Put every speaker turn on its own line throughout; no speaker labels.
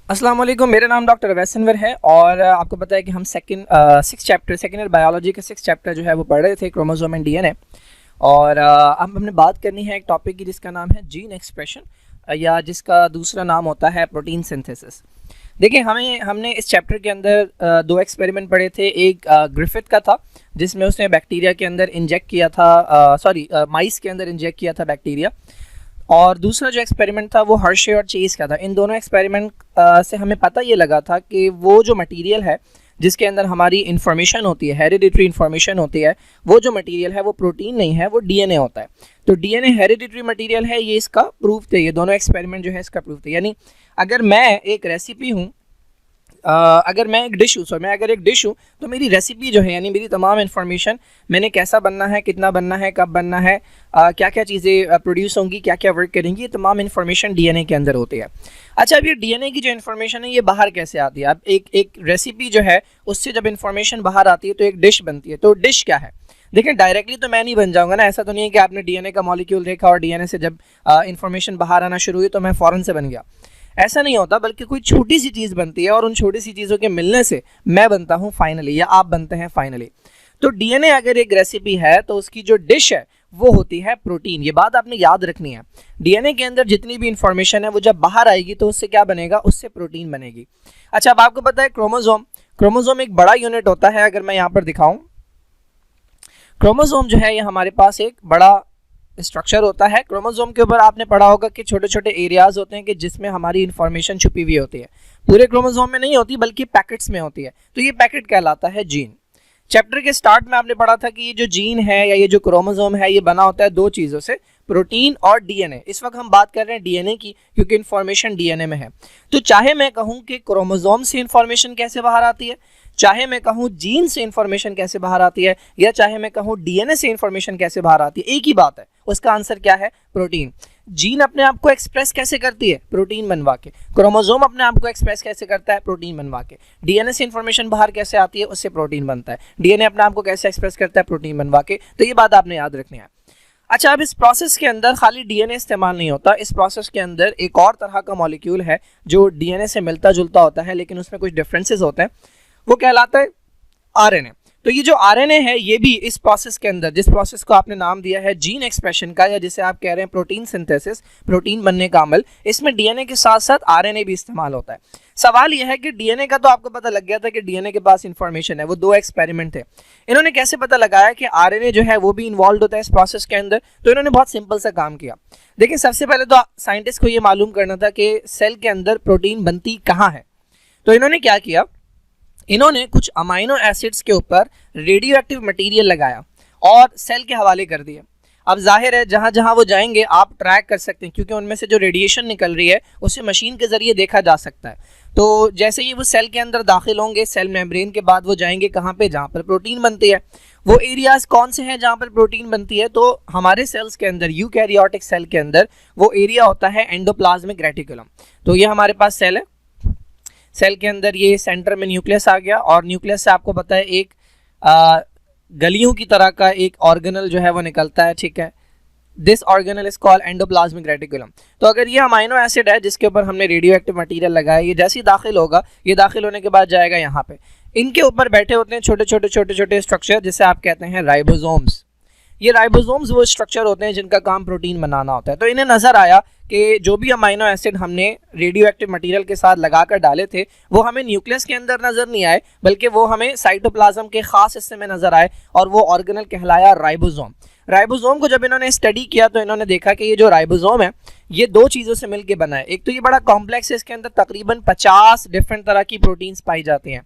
अस्सलाम वालेकुम, मेरा नाम डॉक्टर अवैस अनवर है और आपको पता है कि हम सेकेंड ईयर बायोलॉजी का 6 चैप्टर जो है वो पढ़ रहे थे, क्रोमोसोम एंड डीएनए। और अब हमने बात करनी है एक टॉपिक की जिसका नाम है जीन एक्सप्रेशन या जिसका दूसरा नाम होता है प्रोटीन सिंथेसिस। देखिए, हमने इस चैप्टर के अंदर दो एक्सपेरिमेंट पढ़े थे। एक ग्रिफिथ का था जिसमें उसने बैक्टीरिया के अंदर इंजेक्ट किया था, माइस के अंदर इंजेक्ट किया था बैक्टीरिया, और दूसरा जो एक्सपेरिमेंट था वो हर्शे और चेज़ का था। इन दोनों एक्सपेरिमेंट से हमें पता ये लगा था कि वो जो मटेरियल है जिसके अंदर हमारी इन्फॉर्मेशन होती है, हेरिडिटरी इन्फॉर्मेशन होती है, वो जो मटेरियल है वो प्रोटीन नहीं है, वो डीएनए होता है। तो डीएनए हेरिडिटरी मटेरियल है, ये इसका प्रूफ थे। ये दोनों एक्सपेरिमेंट जो है इसका प्रूफ थे। यानी अगर मैं एक रेसिपी हूँ, अगर मैं एक डिश हूँ तो मेरी रेसिपी जो है यानी मेरी तमाम इन्फॉर्मेशन, मैंने कैसा बनना है, कितना बनना है, कब बनना है, क्या क्या चीज़ें प्रोड्यूस होंगी, क्या क्या वर्क करेंगी, ये तमाम इन्फॉर्मेशन डीएनए के अंदर होती है। अच्छा, अब ये डीएनए की जो इन्फॉर्मेशन है ये बाहर कैसे आती है? अब एक रेसिपी जो है उससे जब इन्फॉर्मेशन बाहर आती है तो एक डिश बनती है। तो डिश क्या है? देखिए, डायरेक्टली तो मैं नहीं बन जाऊंगा ना। ऐसा तो नहीं है कि आपने डीएनए का मॉलिक्यूल देखा और डीएनए से जब इन्फॉर्मेशन बाहर आना शुरू हुई तो मैं फ़ौरन से बन गया। ऐसा नहीं होता, बल्कि कोई छोटी सी चीज़ बनती है और उन छोटी सी चीज़ों के मिलने से मैं बनता हूँ फाइनली, या आप बनते हैं फाइनली। तो डीएनए अगर एक रेसिपी है तो उसकी जो डिश है वो होती है प्रोटीन। ये बात आपने याद रखनी है। डीएनए के अंदर जितनी भी इंफॉर्मेशन है वो जब बाहर आएगी तो उससे क्या बनेगा? उससे प्रोटीन बनेगी। अच्छा, अब आपको पता है क्रोमोसोम एक बड़ा यूनिट होता है। अगर मैं यहाँ पर दिखाऊं, क्रोमोसोम जो है ये हमारे पास एक बड़ा स्ट्रक्चर होता है। क्रोमोसोम के ऊपर आपने पढ़ा होगा कि छोटे छोटे एरियाज होते हैं कि जिसमें हमारी इंफॉर्मेशन छुपी हुई होती है। पूरे क्रोमोसोम में नहीं होती बल्कि पैकेट्स में होती है। तो ये पैकेट कहलाता है जीन। चैप्टर के स्टार्ट में आपने पढ़ा था कि ये जो जीन है या ये जो क्रोमोसोम है ये बना होता है दो चीज़ों से, प्रोटीन और डीएनए। इस वक्त हम बात कर रहे हैं डीएनए की क्योंकि इन्फॉर्मेशन डीएनए में है। तो चाहे मैं कहूँ कि क्रोमोसोम से इन्फॉर्मेशन कैसे बाहर आती है, चाहे मैं कहूँ जीन से इन्फॉर्मेशन कैसे बाहर आती है, या चाहे मैं कहूँ डीएनए से इन्फॉर्मेशन कैसे बाहर आती है, एक ही बात है। उसका आंसर क्या है? प्रोटीन। जीन अपने आप को एक्सप्रेस कैसे करती है? प्रोटीन बनवा के। क्रोमोसोम अपने आप को एक्सप्रेस कैसे करता है? प्रोटीन बनवा के। डीएनए से इन्फॉर्मेशन बाहर कैसे आती है? उससे प्रोटीन बनता है। डीएनए अपने आप को कैसे एक्सप्रेस करता है? प्रोटीन बनवा के। तो ये बात आपने याद रखनी है। अच्छा, अब इस प्रोसेस के अंदर खाली डीएनए इस्तेमाल नहीं होता। इस प्रोसेस के अंदर एक और तरह का मॉलिक्यूल है जो डीएनए से मिलता जुलता होता है लेकिन उसमें कुछ डिफरेंसेस होते हैं। वो कहलाता है आरएनए। तो ये जो आरएनए है ये भी इस प्रोसेस के अंदर, जिस प्रोसेस को आपने नाम दिया है जीन एक्सप्रेशन का, या जिसे आप कह रहे हैं प्रोटीन सिंथेसिस, प्रोटीन बनने का अमल, इसमें डीएनए के साथ साथ आरएनए भी इस्तेमाल होता है। सवाल यह है कि डीएनए का तो आपको पता लग गया था कि डीएनए के पास इंफॉर्मेशन है। वो दो एक्सपेरिमेंट थे। इन्होंने कैसे पता लगाया कि आरएनए जो है वो भी इन्वॉल्व होता है इस प्रोसेस के अंदर? तो इन्होंने बहुत सिंपल सा काम किया। देखिए, सबसे पहले तो साइंटिस्ट को ये मालूम करना था कि सेल के अंदर प्रोटीन बनती कहाँ है। तो इन्होंने क्या किया, इन्होंने कुछ अमाइनो एसिड्स के ऊपर रेडियो एक्टिव मटीरियल लगाया और सेल के हवाले कर दिया। अब जाहिर है जहाँ जहाँ वो जाएंगे आप ट्रैक कर सकते हैं क्योंकि उनमें से जो रेडिएशन निकल रही है उसे मशीन के ज़रिए देखा जा सकता है। तो जैसे ही वो सेल के अंदर दाखिल होंगे, सेल मेम्ब्रेन के बाद वो जाएंगे कहाँ पे? जहाँ पर प्रोटीन बनती है। वो एरियाज कौन से हैं जहाँ पर प्रोटीन बनती है? तो हमारे सेल्स के अंदर, यूकैरियोटिक सेल के अंदर वो एरिया होता है एंडोप्लाज्मिक रेटिकुलम। तो ये हमारे पास सेल है। सेल के अंदर ये सेंटर में न्यूक्लियस आ गया और न्यूक्लियस से आपको पता है एक गलियों की तरह का एक ऑर्गेनल जो है वो निकलता है, ठीक है। This organelle is called endoplasmic reticulum. तो अगर ये अमाइनो एसिड है जिसके ऊपर हमने रेडियो एक्टिव मटीरियल लगाया, ये जैसे ही दाखिल होगा, ये दाखिल होने के बाद जाएगा यहाँ पे। इनके ऊपर बैठे होते हैं छोटे छोटे स्ट्रक्चर जिसे आप कहते हैं राइबोसोम्स। ये राइबोसोम्स वो स्ट्रक्चर होते हैं जिनका काम प्रोटीन बनाना होता है। तो इन्हें नज़र आया कि जो भी अमाइनो एसिड हमने रेडियो एक्टिव मटीरियल के साथ लगाकर डाले थे वो हमें न्यूक्लियस के अंदर नज़र नहीं आए, बल्कि वो हमें साइटोप्लाज्म के खास हिस्से में नज़र आए और वो ऑर्गेनल कहलाया राइबोसोम। राइबोसोम को जब इन्होंने स्टडी किया तो इन्होंने देखा कि ये जो राइबोसोम है ये दो चीज़ों से मिलकर बना है। एक तो ये बड़ा कॉम्प्लेक्स है, इसके अंदर तकरीबन 50 डिफरेंट तरह की प्रोटीन्स पाई जाती हैं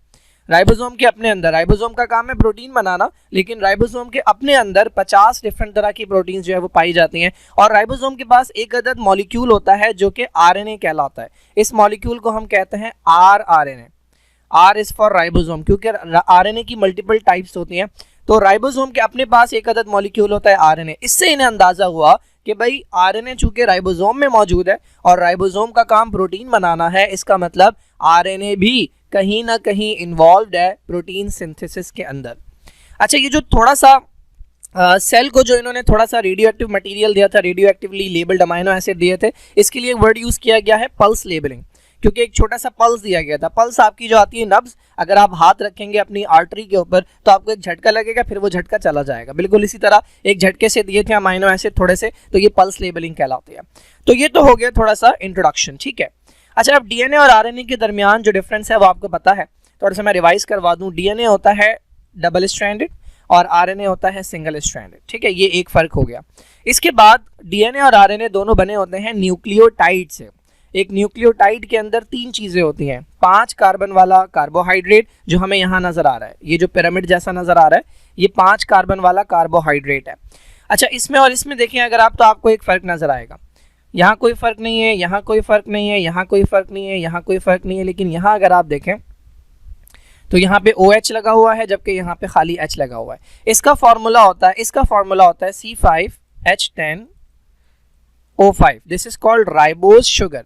राइबोसोम के अपने अंदर। राइबोसोम का काम है प्रोटीन बनाना, लेकिन राइबोसोम के अपने अंदर 50 डिफरेंट तरह की प्रोटीन्स जो है वो पाई जाती हैं। और राइबोसोम के पास एक अदद मॉलिक्यूल होता है जो कि आरएनए कहलाता है। इस मॉलिक्यूल को हम कहते हैं RNA. R is for ribosome, क्योंकि आरएनए की मल्टीपल टाइप्स होती हैं। तो राइबोसोम के अपने पास एक अदद मॉलिक्यूल होता है आरएनए। इससे इन्हें अंदाजा हुआ कि भाई आरएनए चूंकि राइबोसोम में मौजूद है और राइबोसोम का काम प्रोटीन बनाना है, इसका मतलब आरएनए भी कहीं ना कहीं इन्वॉल्व है प्रोटीन सिंथेसिस के अंदर। अच्छा, ये जो थोड़ा सा सेल को जो इन्होंने थोड़ा सा रेडियो एक्टिव मटीरियल दिया था, radio actively labelled amino acid दिए थे, इसके लिए वर्ड यूज़ किया गया है पल्स लेबलिंग। क्योंकि एक छोटा सा पल्स दिया गया था। पल्स आपकी जो आती है नब्ज, अगर आप हाथ रखेंगे अपनी आर्टरी के ऊपर तो आपको एक झटका लगेगा, फिर वो झटका चला जाएगा। बिल्कुल इसी तरह एक झटके से दिए थे अमाइनो एसिड थोड़े से, तो ये पल्स लेबलिंग कहलाती है। तो ये तो हो गया थोड़ा सा इंट्रोडक्शन, ठीक है। अच्छा, अब डीएनए और आरएनए के दरमियान जो डिफरेंस है वो आपको पता है, थोड़ा सा मैं रिवाइज करवा दूं। डीएनए होता है डबल स्ट्रैंडेड और आरएनए होता है सिंगल स्ट्रैंडेड, ठीक है, ये एक फर्क हो गया। इसके बाद डीएनए और आरएनए दोनों बने होते हैं न्यूक्लियोटाइड से। एक न्यूक्लियोटाइड के अंदर 3 चीजें होती हैं। 5 कार्बन वाला कार्बोहाइड्रेट जो हमें यहाँ नजर आ रहा है, ये जो पिरामिड जैसा नजर आ रहा है, ये 5 कार्बन वाला कार्बोहाइड्रेट है। अच्छा, इसमें और इसमें देखें अगर आप, तो आपको एक फर्क नजर आएगा। यहाँ कोई फर्क नहीं है, यहाँ कोई फर्क नहीं है, यहाँ कोई फर्क नहीं है, यहाँ कोई फर्क नहीं है, लेकिन यहाँ अगर आप देखें तो यहाँ पे OH लगा हुआ है, जबकि यहाँ पे खाली H लगा हुआ है। इसका फॉर्मूला होता है C5H10O5। This is called ribose sugar.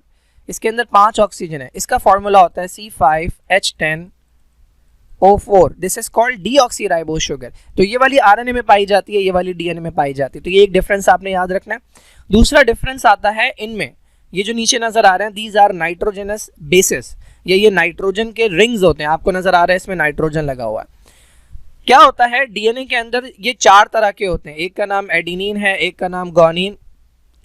इसके अंदर 5 ऑक्सीजन है। इसका फॉर्मूला होता है C5H10O4। This is called deoxyribose sugar. तो ये वाली आरएनए में पाई जाती है, ये वाली डीएनए में पाई जाती है। तो ये एक डिफरेंस आपने याद रखना है। दूसरा डिफरेंस आता है इनमें, ये जो नीचे नजर आ रहे हैं, दीज आर नाइट्रोजनस बेसिस। ये नाइट्रोजन के रिंग्स होते हैं, आपको नजर आ रहा है इसमें नाइट्रोजन लगा हुआ है। क्या होता है डीएनए के अंदर, ये 4 तरह के होते हैं। एक का नाम एडिनिन है, एक का नाम गुआनिन,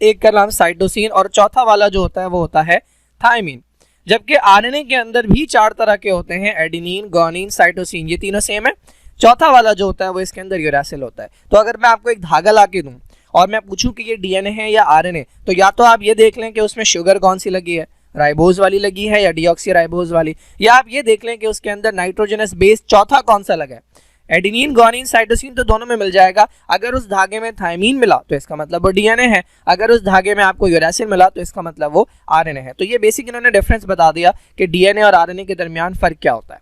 एक का नाम साइटोसिन, और चौथा वाला जो होता है वो होता है थायमिन। जबकि आरएनए के अंदर भी 4 तरह के होते हैं, एडिनिन, गुआनिन, साइटोसिन, ये तीनों सेम है। चौथा वाला जो होता है वो इसके अंदर यूरेसिल होता है। तो अगर मैं आपको एक धागा ला के दूं और मैं पूछूं कि ये डीएनए है या आरएनए, तो या तो आप ये देख लें कि उसमें शुगर कौन सी लगी है, राइबोज वाली लगी है या डीऑक्सीराइबोज वाली, या आप ये देख लें कि उसके अंदर नाइट्रोजनस बेस चौथा कौन सा लगा है, एडिनिन, गुआनिन, साइटोसिन, तो दोनों में मिल जाएगा। अगर उस धागे में थायमीन मिला तो इसका मतलब वो डीएनए है, अगर उस धागे में आपको यूरेसिल मिला तो इसका मतलब वो आरएनए है। तो ये बेसिक इन्होंने डिफरेंस बता दिया कि डीएनए और आरएनए के दरमियान फर्क क्या होता है।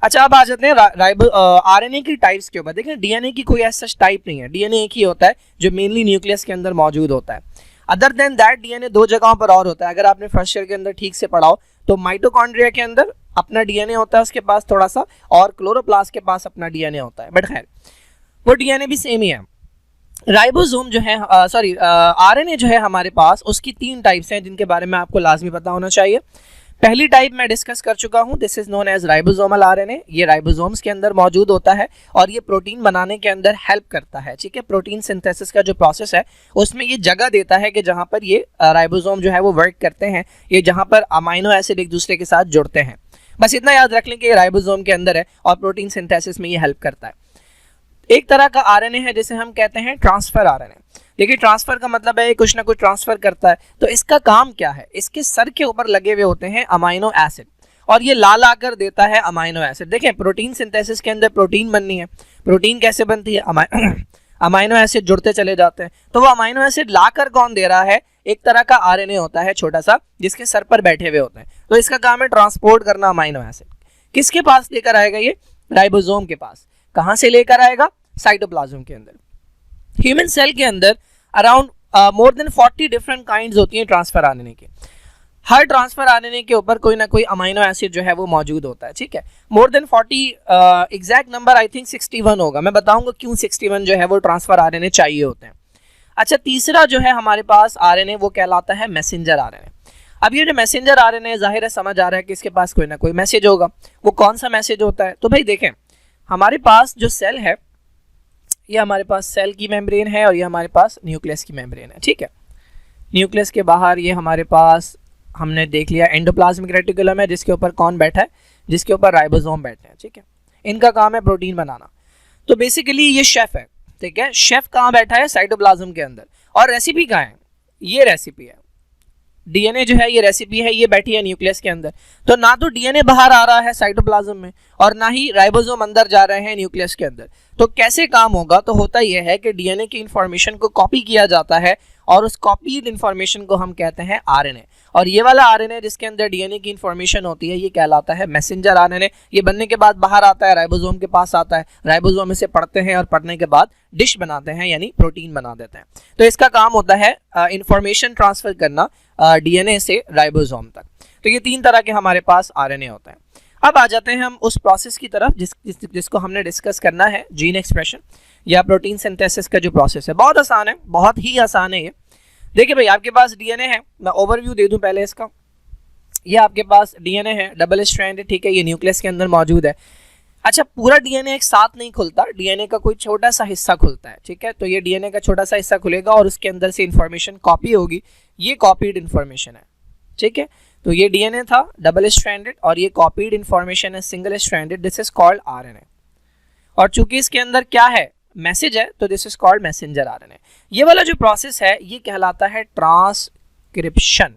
अच्छा, अब आ जाते हैं आरएनए की टाइप्स के ऊपर। देखें, डीएनए की कोई ऐसा टाइप नहीं है, डीएनए एक ही होता है जो मेनली न्यूक्लियस के अंदर मौजूद होता है। अदर देन दैट डीएनए 2 जगहों पर और होता है। अगर आपने फर्स्ट ईयर के अंदर ठीक से पढ़ा हो तो माइटोकॉन्ड्रिया के अंदर अपना डीएनए होता है उसके पास थोड़ा सा, और क्लोरोप्लास्ट के पास अपना डीएनए होता है, बट खैर वो डीएनए भी सेम ही है। राइबोसोम जो है, आरएनए जो है हमारे पास, उसकी 3 टाइप्स हैं जिनके बारे में आपको लाजमी पता होना चाहिए। पहली टाइप मैं डिस्कस कर चुका हूं, this is known as ribosomal RNA. ये राइबोसोम्स के अंदर मौजूद होता है और ये प्रोटीन बनाने के अंदर हेल्प करता है, ठीक है। प्रोटीन सिंथेसिस का जो प्रोसेस है उसमें ये जगह देता है कि जहां पर ये राइबोसोम जो है वो वर्क करते हैं, ये जहां पर अमाइनो एसिड एक दूसरे के साथ जुड़ते हैं। बस इतना याद रख लें कि ये राइबोसोम के अंदर है और प्रोटीन सिंथेसिस में ये हेल्प करता है। एक तरह का आरएनए है जिसे हम कहते हैं ट्रांसफर आरएनए। देखिए, ट्रांसफर का मतलब है कुछ ना कुछ ट्रांसफर करता है। तो इसका काम क्या है, इसके सर के ऊपर लगे हुए होते हैं अमाइनो एसिड और ये ला ला कर देता है अमाइनो एसिड। देखें, प्रोटीन सिंथेसिस के अंदर प्रोटीन बननी है, प्रोटीन कैसे बनती है, अमाइनो एसिड जुड़ते चले जाते हैं। तो वो अमाइनो एसिड ला कर कौन दे रहा है, एक तरह का आरएनए होता है छोटा सा जिसके सर पर बैठे हुए होते हैं। तो इसका काम है ट्रांसपोर्ट करना अमाइनो एसिड। किसके पास लेकर आएगा ये, राइबोसोम के पास। कहां से लेकर आएगा, साइटोप्लाज्म के अंदर। ह्यूमन सेल के अंदर around more than 40 different kinds होती हैं ट्रांसफर आरएनए के। हर ट्रांसफर आरएनए के ऊपर कोई ना कोई अमाइनो एसिड जो है वो मौजूद होता है, ठीक है। More than 40, exact number I think 61 होगा। मैं बताऊंगा क्यों 61 जो है वो ट्रांसफर आरएनए चाहिए होते हैं। अच्छा, तीसरा जो है हमारे पास आरएनए वो कहलाता है मैसेंजर आरएनए। अब ये जो मैसेंजर आरएनए, जाहिर है समझ आ रहा है कि इसके पास कोई ना कोई मैसेज होगा। वो कौन सा मैसेज होता है, तो भाई देखें, हमारे पास जो सेल है, ये हमारे पास सेल की मेम्ब्रेन है और ये हमारे पास न्यूक्लियस की मेम्ब्रेन है, ठीक है। न्यूक्लियस के बाहर ये हमारे पास हमने देख लिया एंडोप्लाज्मिक रेटिकुलम है, जिसके ऊपर कौन बैठा है, जिसके ऊपर राइबोसोम बैठे हैं, ठीक है। इनका काम है प्रोटीन बनाना। तो बेसिकली ये शेफ है, ठीक है। शेफ कहाँ बैठा है, साइटोप्लाज्म के अंदर। और रेसिपी कहाँ है, ये रेसिपी है। डीएनए जो है ये रेसिपी है, ये बैठी है न्यूक्लियस के अंदर। तो ना तो डीएनए बाहर आ रहा है साइटोप्लाज्म में और ना ही राइबोसोम अंदर जा रहे हैं न्यूक्लियस के अंदर। तो कैसे काम होगा, तो होता यह है कि डीएनए की इंफॉर्मेशन को कॉपी किया जाता है और उस कॉपीड इंफॉर्मेशन को हम कहते हैं आरएनए। और ये वाला आरएनए जिसके अंदर डीएनए की इंफॉर्मेशन होती है ये कहलाता है मैसेंजर आरएनए। ये बनने के बाद बाहर आता है, राइबोसोम के पास आता है, राइबोसोम इसे पढ़ते हैं और पढ़ने के बाद डिश बनाते हैं, यानी प्रोटीन बना देते हैं। तो इसका काम होता है इंफॉर्मेशन ट्रांसफर करना डीएनए से राइबोसोम तक। तो ये 3 तरह के हमारे पास आरएनए होते हैं। अब आ जाते हैं हम उस प्रोसेस की तरफ जिसको हमने डिस्कस करना है, जीन एक्सप्रेशन या प्रोटीन सिंथेसिस का जो प्रोसेस है। बहुत आसान है, बहुत ही आसान है ये। देखिए भाई, आपके पास डीएनए है, मैं ओवरव्यू दे दूं पहले इसका। ये आपके पास डीएनए है डबल स्ट्रैंडेड, ठीक है, ये न्यूक्लियस के अंदर मौजूद है। अच्छा, पूरा डीएनए एक साथ नहीं खुलता, डीएनए का कोई छोटा सा हिस्सा खुलता है, ठीक है। तो ये डीएनए का छोटा सा हिस्सा खुलेगा और उसके अंदर से इंफॉर्मेशन कॉपी होगी, ये कॉपीड इंफॉर्मेशन है, ठीक है। तो ये डीएनए था डबल स्ट्रैंडेड और ये कॉपीड इंफॉर्मेशन है single stranded, this is called RNA. और चूंकि इसके अंदर क्या है, मैसेज है, तो this is called messenger RNA. ये वाला जो प्रोसेस है ये कहलाता है ट्रांसक्रिप्शन।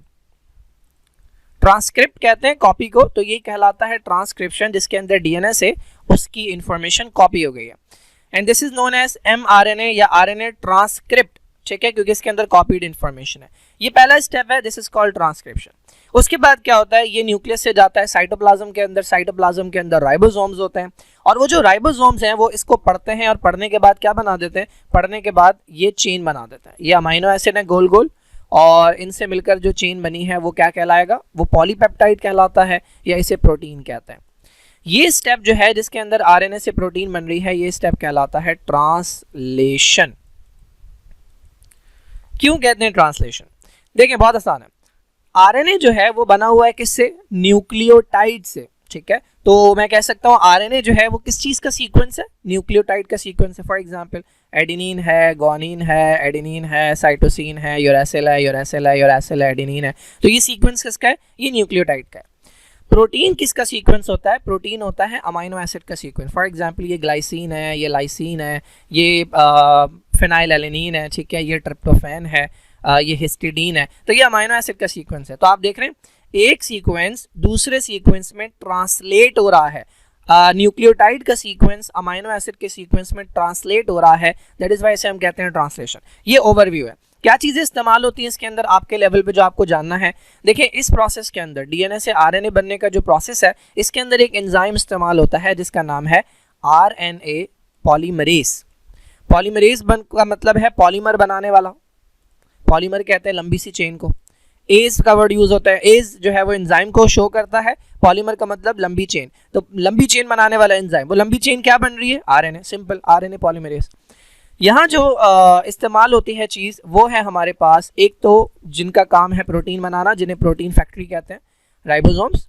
ट्रांसक्रिप्ट कहते हैं कॉपी को, तो ये कहलाता है ट्रांसक्रिप्शन, जिसके अंदर डीएनए से उसकी इंफॉर्मेशन कॉपी हो गई है। And this is known as mRNA या आरएनए ट्रांसक्रिप्ट, ठीक है, क्योंकि इसके अंदर कॉपीड इंफॉर्मेशन है। ये पहला स्टेप है, दिस इज कॉल्ड ट्रांसक्रिप्शन। उसके बाद क्या होता है, ये न्यूक्लियस से जाता है साइटोप्लाज्म के अंदर, साइटोप्लाज्म के अंदर राइबोसोम्स होते हैं और वो जो राइबोसोम्स हैं वो इसको पढ़ते हैं और पढ़ने के बाद क्या बना देते हैं, पढ़ने के बाद ये चेन बना देते हैं। ये अमाइनो एसिड है गोल गोल और इनसे मिलकर जो चेन बनी है वो क्या कहलाएगा, वो पॉलीपेप्टाइड कहलाता है या इसे प्रोटीन कहते हैं। ये स्टेप जो है जिसके अंदर आरएनए से प्रोटीन बन रही है, ये स्टेप कहलाता है ट्रांसलेशन। क्यों कहते हैं ट्रांसलेशन? देखिए बहुत आसान है। आरएनए जो है वो बना हुआ है किससे, न्यूक्लियोटाइड से, ठीक है। तो मैं कह सकता हूँ आरएनए जो है वो किस चीज का सीक्वेंस है, न्यूक्लियोटाइड का सीक्वेंस है। फॉर एग्जांपल एडेनिन है, ग्वानिन है, एडेनिन है, साइटोसिन है, यूरेसिल है, यूरेसिल है, यूरेसिल है, एडेनिन है। तो ये सीक्वेंस किसका है, ये न्यूक्लियोटाइड का है। प्रोटीन किसका सीक्वेंस होता है, प्रोटीन होता है अमाइनो एसिड का सीक्वेंस। फॉर एग्जांपल ये ग्लाइसिन है, ये लाइसिन है, ये फिनाइलएलेनिन है, ठीक है, ये ट्रिप्टोफैन है, ये हिस्टिडीन है। तो ये अमाइनो एसिड का सीक्वेंस है। तो आप देख रहे हैं एक सीक्वेंस दूसरे सीक्वेंस में ट्रांसलेट हो रहा है, न्यूक्लियोटाइड का सीक्वेंस अमाइनो एसिड के सीक्वेंस में ट्रांसलेट हो रहा है, दैट इज वाई इसे हम कहते हैं ट्रांसलेशन। ये ओवरव्यू है। क्या चीजें इस्तेमाल होती हैं इसके अंदर आपके लेवल पे जो आपको जानना है। देखिए इस प्रोसेस के अंदर डीएनए से आरएनए बनने का जो प्रोसेस है, इसके अंदर एक एंजाइम इस्तेमाल होता है जिसका नाम है आरएनए पॉलीमरेज। पॉलीमरेज का मतलब है पॉलीमर बनाने वाला, पॉलीमर कहते हैं लंबी सी चेन को। एज का वर्ड यूज होता है, एज जो है वो एंजाइम को शो करता है, पॉलीमर का मतलब लंबी चेन। तो लंबी चेन बनाने वाला एंजाइम, वो लंबी चेन क्या बन रही है, आरएनए, सिंपल आरएनए पॉलीमरेज। यहाँ जो इस्तेमाल होती है चीज़ वो है हमारे पास, एक तो जिनका काम है प्रोटीन बनाना, जिन्हें प्रोटीन फैक्ट्री कहते हैं, राइबोसोम्स,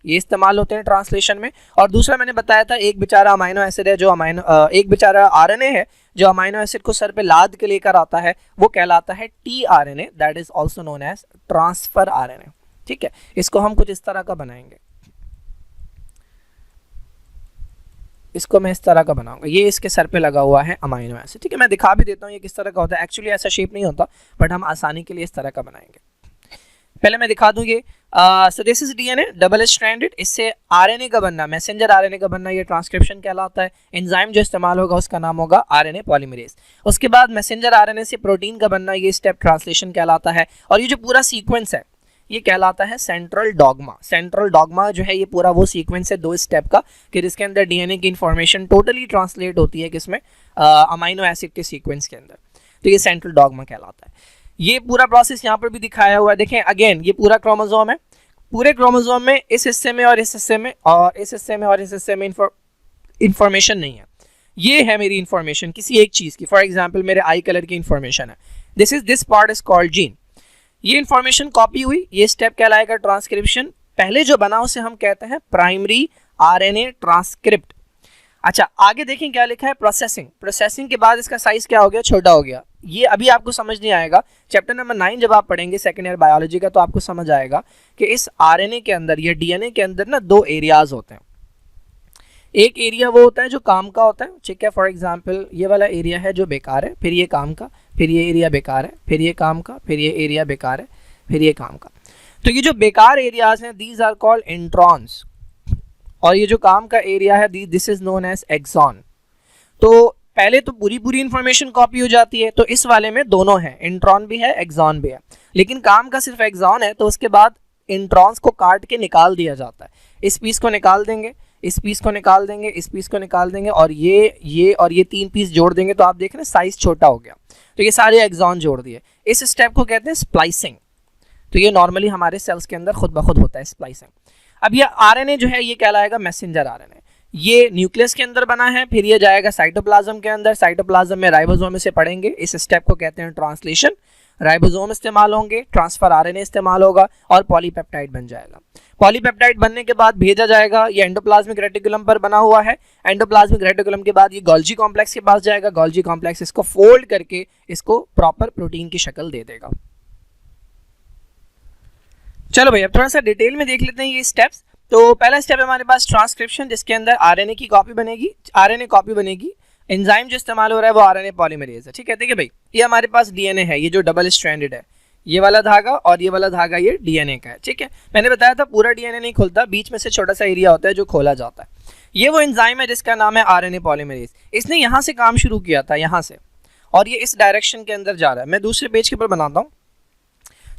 ये इस्तेमाल होते हैं ट्रांसलेशन में। और दूसरा मैंने बताया था एक बेचारा अमाइनो एसिड है जो एक बेचारा आरएनए है जो अमाइनो एसिड को सर पे लाद के लेकर आता है, वो कहलाता है tRNA, that is also known as transfer RNA, ठीक है। इसको हम कुछ इस तरह का बनाएंगे, इसको मैं इस तरह का बनाऊंगा, ये इसके सर पे लगा हुआ है अमाइनो एसिड, ठीक है। मैं दिखा भी देता हूँ ये किस तरह का होता है। एक्चुअली ऐसा शेप नहीं होता बट हम आसानी के लिए इस तरह का बनाएंगे। पहले मैं दिखा दूं ये so this is DNA double stranded, इससे आरएनए का बनना, मैसेंजर आरएनए का बनना, ये ट्रांसक्रिप्शन कहलाता है। एंजाइम जो इस्तेमाल होगा उसका नाम होगा आरएनए पॉलीमरेज। उसके बाद मैसेंजर आरएनए से प्रोटीन का बनना, ये स्टेप ट्रांसलेशन कहलाता है। और ये जो पूरा सीक्वेंस है ये कहलाता है सेंट्रल डॉगमा। सेंट्रल डॉगमा जो है ये पूरा वो सीक्वेंस है 2 स्टेप का कि जिसके अंदर डीएनए की इंफॉर्मेशन टोटली ट्रांसलेट होती है किसमें, अमाइनो एसिड के सीक्वेंस के अंदर। तो ये सेंट्रल डॉगमा कहलाता है। ये पूरा प्रोसेस यहाँ पर भी दिखाया हुआ है, देखें अगेन ये पूरा क्रोमोसोम है, पूरे क्रोमोसोम में इस हिस्से में और इस हिस्से में और इस हिस्से में और इस हिस्से में इंफॉर्मेशन नहीं है। ये है मेरी इंफॉर्मेशन किसी एक चीज़ की, फॉर एग्जाम्पल मेरे आई कलर की इंफॉर्मेशन है, this part is called gene. ये इंफॉर्मेशन कॉपी हुई, ये स्टेप कहलाएगा ट्रांसक्रिप्शन। पहले जो बना उसे हम कहते हैं प्राइमरी आरएनए ट्रांसक्रिप्ट। अच्छा आगे देखें क्या लिखा है, प्रोसेसिंग। प्रोसेसिंग के बाद इसका साइज क्या हो गया, छोटा हो गया। ये अभी आपको समझ नहीं आएगा, चैप्टर नंबर 9 जब आप पढ़ेंगे सेकेंड ईयर बायोलॉजी का तो आपको समझ आएगा कि इस आरएनए के अंदर या डीएनए के अंदर ना 2 एरियाज होते हैं। एक एरिया वो होता है जो काम का होता है, ठीक है। फॉर एग्जांपल ये वाला एरिया है जो बेकार है, फिर ये काम का, फिर ये एरिया बेकार है, फिर ये काम का, फिर ये एरिया बेकार है, फिर ये काम का। तो ये जो बेकार एरियाज हैं दीज आर कॉल्ड इंट्रॉन्स, और ये जो काम का एरिया है this is known as exon. तो पहले तो पूरी इंफॉर्मेशन कॉपी हो जाती है, तो इस वाले में दोनों है, इंट्रॉन भी है एक्सॉन भी है। लेकिन काम का सिर्फ एक्सॉन है, तो उसके बाद इंट्रॉन्स को काट के निकाल दिया जाता है। इस पीस को निकाल देंगे, इस पीस को निकाल देंगे, इस पीस को निकाल देंगे और ये और ये 3 पीस जोड़ देंगे, तो आप देख रहे हैं साइज छोटा हो गया। तो ये सारे एक्सॉन जोड़ दिए। इस स्टेप को कहते हैं स्प्लाइसिंग। तो ये नॉर्मली हमारे सेल्स के अंदर खुद ब खुद होता है स्प्लाइसिंग। अब ये आरएनए जो है ये कहलाएगा मैसेंजर आरएनए। ये न्यूक्लियस के अंदर बना है, फिर ये जाएगा साइटोप्लाज्म के अंदर, साइटोप्लाज्म में राइबोसोम से पढ़ेंगे, इस स्टेप को कहते हैं ट्रांसलेशन। राइबोसोम इस्तेमाल होंगे, ट्रांसफर आरएनए इस्तेमाल होगा और पॉलीपेप्टाइड बन जाएगा। पॉलीपेप्टाइड बनने के बाद भेजा जाएगा, ये एंडोप्लाज्मिक रेटिकुलम पर बना हुआ है। एंडोप्लाज्मिक रेटिकुलम के बाद ये गोल्जी कॉम्प्लेक्स के पास जाएगा, गोल्जी कॉम्प्लेक्स इसको फोल्ड करके इसको प्रॉपर प्रोटीन की शक्ल दे देगा। चलो भाई अब थोड़ा सा डिटेल में देख लेते हैं ये स्टेप्स। तो पहला स्टेप है हमारे पास ट्रांसक्रिप्शन, जिसके अंदर आरएनए की कॉपी बनेगी, आरएनए कॉपी बनेगी। एंजाइम जो इस्तेमाल हो रहा है वो आरएनए पॉलीमरेज है, ठीक है। देखिए भाई ये हमारे पास डीएनए है, ये जो डबल स्ट्रैंडेड है, ये वाला धागा और ये वाला धागा ये डीएनए का है, ठीक है। मैंने बताया था पूरा डीएनए नहीं खुलता, बीच में से छोटा सा एरिया होता है जो खोला जाता है। ये वो एंजाइम है जिसका नाम है आरएनए पॉलीमरेज। इसने यहाँ से काम शुरू किया था, यहाँ से, और ये इस डायरेक्शन के अंदर जा रहा है। मैं दूसरे पेज के ऊपर बनाता हूँ।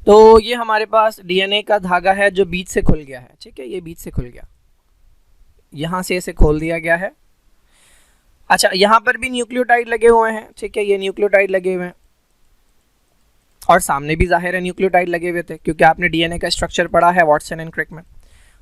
तो ये हमारे पास डीएनए का धागा है जो बीच से खुल गया है, ठीक है, ये बीच से खुल गया, यहाँ से इसे खोल दिया गया है। अच्छा यहाँ पर भी न्यूक्लियोटाइड लगे हुए हैं, ठीक है, ये न्यूक्लियोटाइड लगे हुए हैं और सामने भी जाहिर है न्यूक्लियोटाइड लगे हुए थे, क्योंकि आपने डीएनए का स्ट्रक्चर पढ़ा है वाटसन एंड क्रिक में।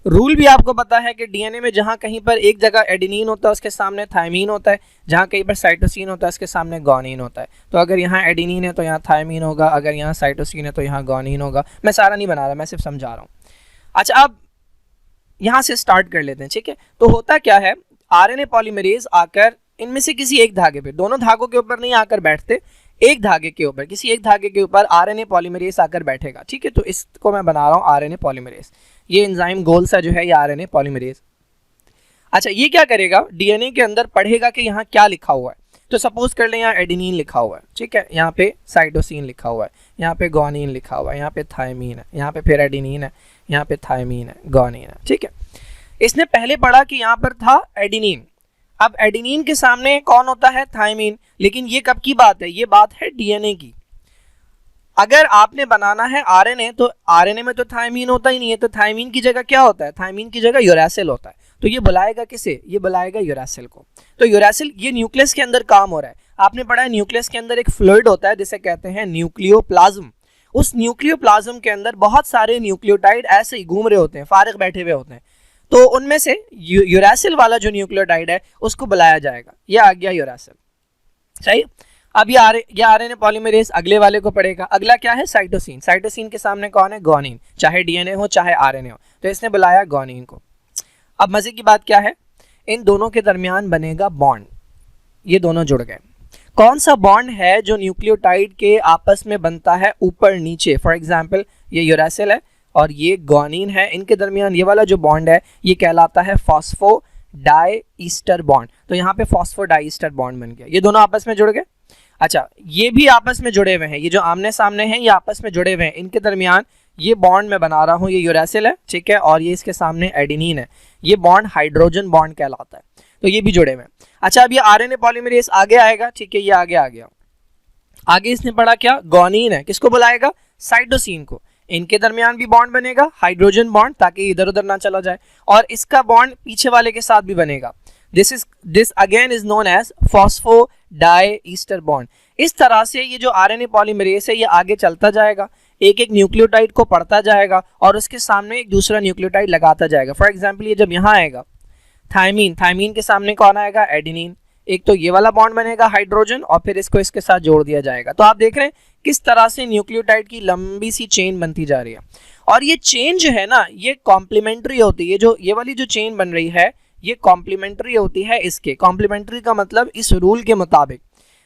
रूल भी आपको पता है कि डीएनए में जहाँ कहीं पर एक जगह एडेनिन होता है उसके सामने थायमीन होता है, जहाँ कहीं पर साइटोसिन होता है उसके सामने गुआनिन होता है। तो अगर यहाँ एडेनिन है तो यहाँ थायमीन होगा, अगर यहाँ साइटोसिन है तो यहाँ गुआनिन होगा। मैं सारा नहीं बना रहा, मैं सिर्फ समझा रहा हूँ। अच्छा अब यहाँ से स्टार्ट कर लेते हैं, ठीक है। तो होता क्या है, आरएनए पॉलीमरेज आकर इनमें से किसी एक धागे पे, दोनों धागों के ऊपर नहीं आकर बैठते, एक धागे के ऊपर, किसी एक धागे के ऊपर आरएनए पॉलीमरेज आकर बैठेगा, ठीक है। तो इसको मैं बना रहा हूँ आरएनए पॉलीमरेज। ये एंजाइम गोल सा जो है ये आरएनए पॉलीमरेज। अच्छा ये क्या करेगा, डीएनए के अंदर पढ़ेगा कि यहाँ क्या लिखा हुआ है। तो सपोज कर लें यहाँ एडेनिन लिखा हुआ है, ठीक है, यहाँ पे साइटोसिन लिखा हुआ है, यहाँ पे गुआनिन लिखा हुआ है, यहाँ पे थायमीन है, यहाँ पे फिर एडेनिन है, यहाँ पे थायमीन है, गुआनिन है, ठीक है। इसने पहले पढ़ा कि यहाँ पर था एडेनिन, अब एडेनिन के सामने कौन होता है, थायमीन। लेकिन ये कब की बात है, ये बात है डीएनए की। अगर आपने बनाना है आरएनए तो आरएनए में तो थायमीन होता ही नहीं है, तो थायमीन की जगह क्या होता है, थायमीन की जगह यूरासिल होता है। तो ये बुलाएगा किसे, ये बुलाएगा यूरासिल को। तो यूरासिल ये न्यूक्लियस के अंदर काम हो रहा है। आपने पढ़ा है न्यूक्लियस के अंदर एक फ्लूइड होता है जिसे कहते हैं न्यूक्लियोप्लाज्म। उस न्यूक्लियोप्लाज्म के अंदर बहुत सारे न्यूक्लियोटाइड ऐसे ही घूम रहे होते हैं, फारिग बैठे हुए होते हैं। तो उनमें से यूरासिल वाला जो न्यूक्लियोटाइड है उसको बुलाया जाएगा, ये आ गया यूरासिल, सही। अब ये आरएनए पॉलीमरेज अगले वाले को पढ़ेगा। अगला क्या है, साइटोसिन। साइटोसिन के सामने कौन है, गुआनिन, चाहे डीएनए हो चाहे आरएनए हो। तो इसने बुलाया गुआनिन को। अब मजे की बात क्या है, इन दोनों के दरमियान बनेगा बॉन्ड, ये दोनों जुड़ गए। कौन सा बॉन्ड है जो न्यूक्लियोटाइड के आपस में बनता है ऊपर नीचे, फॉर एग्जाम्पल ये यूरासिल है और ये गुआनिन है, इनके दरमियान ये वाला जो बॉन्ड है ये कहलाता है फॉस्फोडाइईस्टर बॉन्ड। तो यहाँ पे फॉस्फोडाइईस्टर बॉन्ड बन गया, ये दोनों आपस में जुड़ गए। अच्छा ये भी आपस में जुड़े हुए हैं, ये जो आमने सामने हैं ये आपस में जुड़े हुए हैं, इनके दरमियान ये बॉन्ड मैं बना रहा हूँ, ये यूरासिल है, ठीक है, और ये इसके सामने एडेनिन है, ये बॉन्ड हाइड्रोजन बॉन्ड कहलाता है। तो ये भी जुड़े हुए हैं। अच्छा अब ये आरएनए पॉलीमरेज आगे आएगा, ठीक है, ये आगे आ गया। आगे इसने पढ़ा क्या, गुआनिन है, किसको बुलाएगा, साइटोसिन को। इनके दरमियान भी बॉन्ड बनेगा, हाइड्रोजन बॉन्ड, ताकि इधर उधर ना चला जाए, और इसका बॉन्ड पीछे वाले के साथ भी बनेगा। This again is known as phosphodiester bond. इस तरह से ये जो आरएनए पॉलीमरेज है ये आगे चलता जाएगा, एक एक न्यूक्लियोटाइड को पढ़ता जाएगा और उसके सामने एक दूसरा न्यूक्लियोटाइड लगाता जाएगा। फॉर एग्जाम्पल ये जब यहाँ आएगा थायमीन, थायमीन के सामने कौन आएगा, एडेनिन। एक तो ये वाला बॉन्ड बनेगा हाइड्रोजन और फिर इसको इसके साथ जोड़ दिया जाएगा। तो आप देख रहे हैं किस तरह से न्यूक्लियोटाइड की लंबी सी चेन बनती जा रही है। और ये चेन जो है ना ये कॉम्प्लीमेंट्री होती है, जो ये वाली जो चेन बन रही है ये कॉम्प्लीमेंट्री होती है इसके। कॉम्प्लीमेंट्री का मतलब इस रूल के मुताबिक